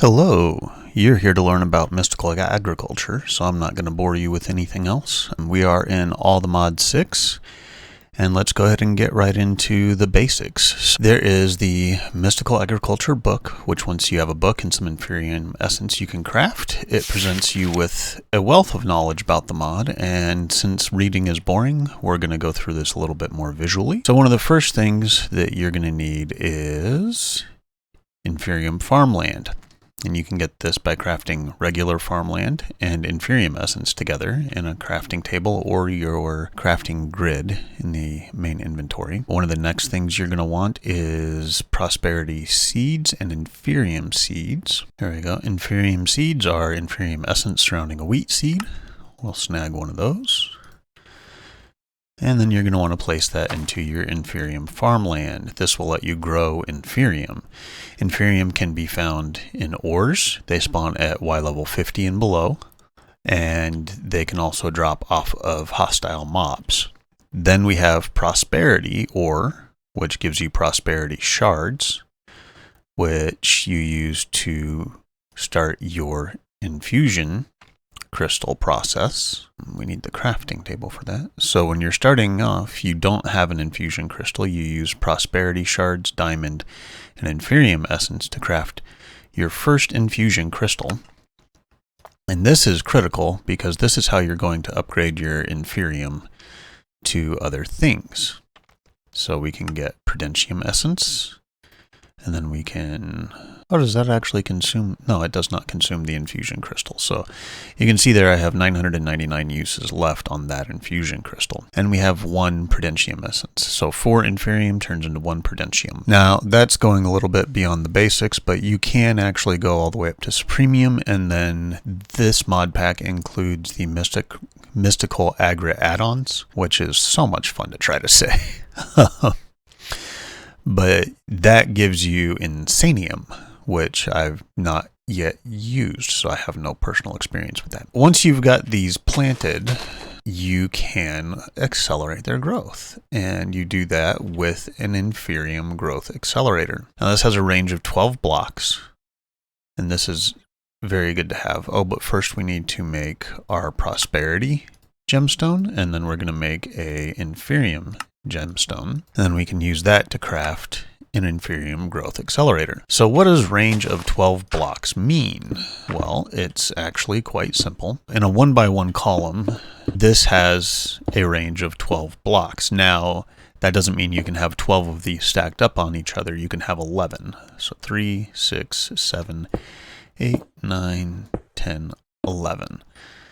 Hello, you're here to learn about mystical agriculture, so I'm not going to bore you with anything else. We are in All the Mod 6, and let's go ahead and get right into the basics. There is the Mystical Agriculture book, which once you have a book and some Inferium essence you can craft, it presents you with a wealth of knowledge about the mod, and since reading is boring, we're going to go through this a little bit more visually. So one of the first things that you're going to need is Inferium Farmland. And you can get this by crafting regular farmland and Inferium essence together in a crafting table or your crafting grid in the main inventory. One of the next things you're going to want is prosperity seeds and Inferium seeds. There we go. Inferium seeds are Inferium essence surrounding a wheat seed. We'll snag one of those. And then you're going to want to place that into your Inferium Farmland. This will let you grow Inferium. Inferium can be found in ores. They spawn at Y level 50 and below. And they can also drop off of hostile mobs. Then we have Prosperity ore, which gives you Prosperity Shards, which you use to start your Infusion crystal process. We need the crafting table for that. So when you're starting off, you don't have an infusion crystal. You use prosperity shards, diamond, and Inferium essence to craft your first infusion crystal. And this is critical because this is how you're going to upgrade your Inferium to other things. So we can get Prudentium essence, and then we can... Oh, does that actually consume? No, it does not consume the infusion crystal. So you can see there I have 999 uses left on that infusion crystal. And we have one Prudentium essence. So 4 Inferium turns into 1 Prudentium. Now, that's going a little bit beyond the basics, but you can actually go all the way up to Supremium. And then this mod pack includes the Mystical Agri add-ons, which is so much fun to try to say. But that gives you Insanium, which I've not yet used, so I have no personal experience with that. Once you've got these planted, you can accelerate their growth, and you do that with an Inferium Growth Accelerator. Now this has a range of 12 blocks, and this is very good to have. Oh, but first we need to make our Prosperity gemstone, and then we're going to make a Inferium gemstone, and then we can use that to craft an Inferium Growth Accelerator. So what does range of 12 blocks mean? Well, it's actually quite simple. In a 1x1 column, this has a range of 12 blocks. Now, that doesn't mean you can have 12 of these stacked up on each other. You can have 11. So 3, 6, 7, 8, 9, 10, 11.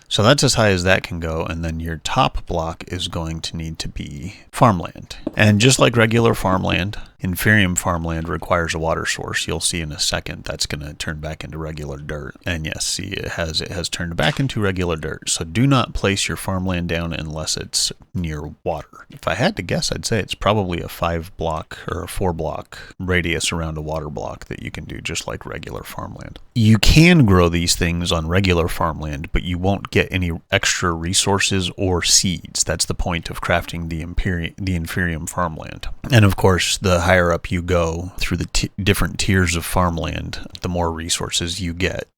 So that's as high as that can go, and then your top block is going to need to be farmland. And just like regular farmland, Inferium Farmland requires a water source. You'll see in a second that's going to turn back into regular dirt. And yes, see, it has turned back into regular dirt. So do not place your farmland down unless it's near water. If I had to guess, I'd say it's probably a 5-block or a 4-block radius around a water block that you can do just like regular farmland. You can grow these things on regular farmland, but you won't get any extra resources or seeds. That's the point of crafting the Inferium Farmland. And of course, the higher up you go through the different tiers of farmland, the more resources you get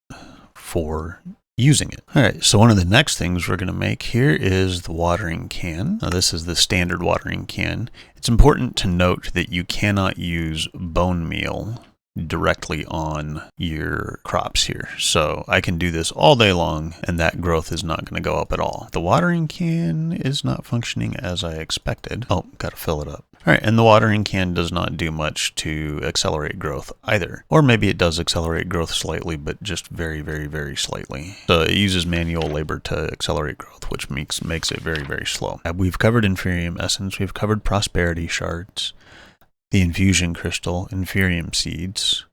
for using it. Alright, so one of the next things we're going to make here is the watering can. Now this is the standard watering can. It's important to note that you cannot use bone meal directly on your crops here. So I can do this all day long and that growth is not going to go up at all. The watering can is not functioning as I expected. Oh, got to fill it up. All right, and the watering can does not do much to accelerate growth either. Or maybe it does accelerate growth slightly, but just very, very, very slightly. So it uses manual labor to accelerate growth, which makes it very, very slow. We've covered Inferium Essence, we've covered Prosperity Shards, the Infusion Crystal, Inferium Seeds,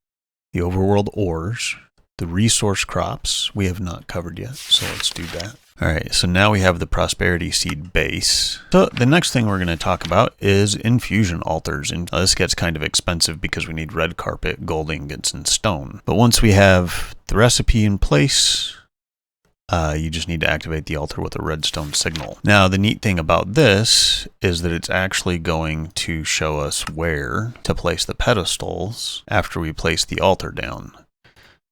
the Overworld Ores, the Resource Crops we have not covered yet, so let's do that. Alright, so now we have the Prosperity Seed base. So the next thing we're going to talk about is Infusion Alters. And this gets kind of expensive because we need red carpet, gold ingots, and stone. But once we have the recipe in place, you just need to activate the altar with a redstone signal. Now, the neat thing about this is that it's actually going to show us where to place the pedestals after we place the altar down.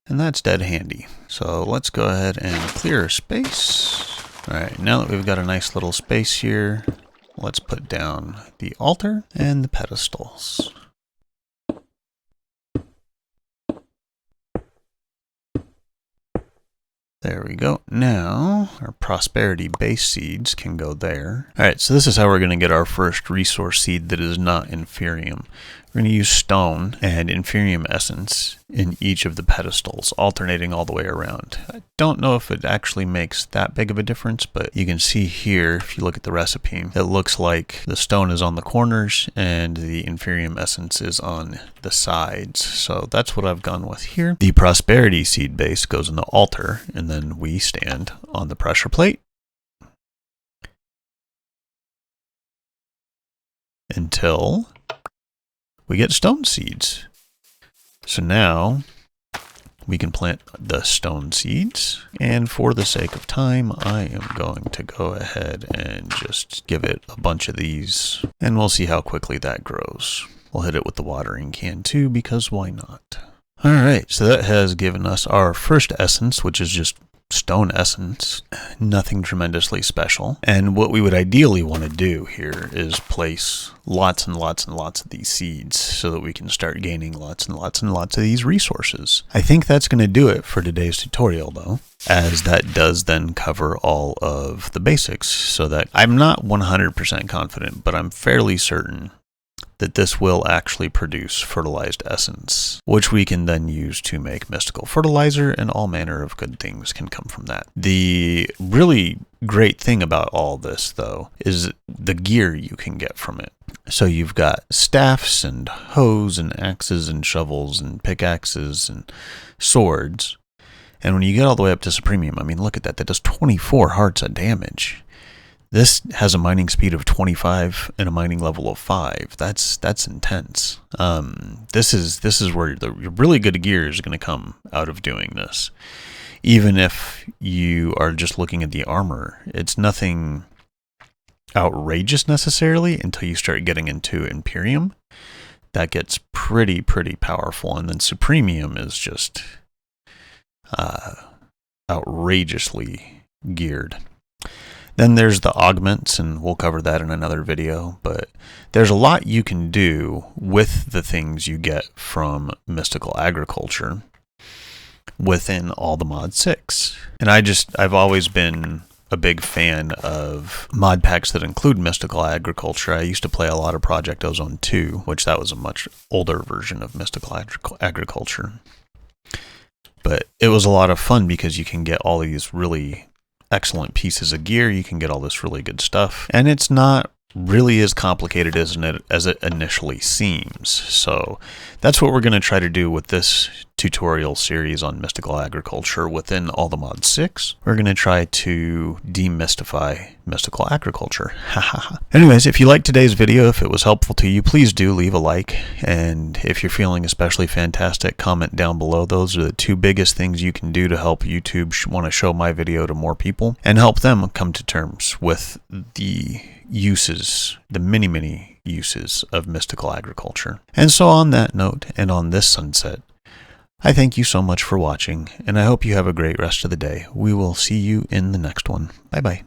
And that's dead handy. So let's go ahead and clear space. All right, now that we've got a nice little space here, let's put down the altar and the pedestals. There we go. Now our prosperity base seeds can go there. All right, so this is how we're going to get our first resource seed that is not Inferium. We're going to use stone and Inferium essence in each of the pedestals, alternating all the way around. I don't know if it actually makes that big of a difference, but you can see here, if you look at the recipe, it looks like the stone is on the corners and the Inferium essence is on the sides. So that's what I've gone with here. The prosperity seed base goes in the altar, and then we stand on the pressure plate until we get stone seeds. So now we can plant the stone seeds, and for the sake of time, I am going to go ahead and just give it a bunch of these, and we'll see how quickly that grows. We'll hit it with the watering can too, because why not? All right, so that has given us our first essence, which is just stone essence, nothing tremendously special. And what we would ideally want to do here is place lots and lots and lots of these seeds so that we can start gaining lots and lots and lots of these resources. I think that's going to do it for today's tutorial though, as that does then cover all of the basics, so that I'm not 100% confident, but I'm fairly certain that this will actually produce fertilized essence, which we can then use to make mystical fertilizer, and all manner of good things can come from that. The really great thing about all this, though, is the gear you can get from it. So you've got staffs and hoes and axes and shovels and pickaxes and swords. And when you get all the way up to Supremium, I mean, look at that. That does 24 hearts of damage. This has a mining speed of 25 and a mining level of 5. That's intense. This is where the really good gear is going to come out of doing this. Even if you are just looking at the armor, it's nothing outrageous necessarily until you start getting into Imperium. That gets pretty powerful, and then Supremium is just outrageously geared. Then there's the augments, and we'll cover that in another video, but there's a lot you can do with the things you get from Mystical Agriculture within all the Mod 6. And I've always been a big fan of mod packs that include Mystical Agriculture. I used to play a lot of Project Ozone 2, which that was a much older version of Mystical Agriculture. But it was a lot of fun because you can get all these really excellent pieces of gear, you can get all this really good stuff, and it's not really as complicated as it initially seems. So that's what we're going to try to do with this tutorial series on Mystical Agriculture within all the Mod 6. We're going to try to demystify Mystical Agriculture. Anyways, if you liked today's video, if it was helpful to you, please do leave a like, and if you're feeling especially fantastic, comment down below. Those are the two biggest things you can do to help YouTube want to show my video to more people and help them come to terms with the uses, the many uses of Mystical Agriculture. And so on that note, and on this sunset, I thank you so much for watching, and I hope you have a great rest of the day. We will see you in the next one. Bye-bye.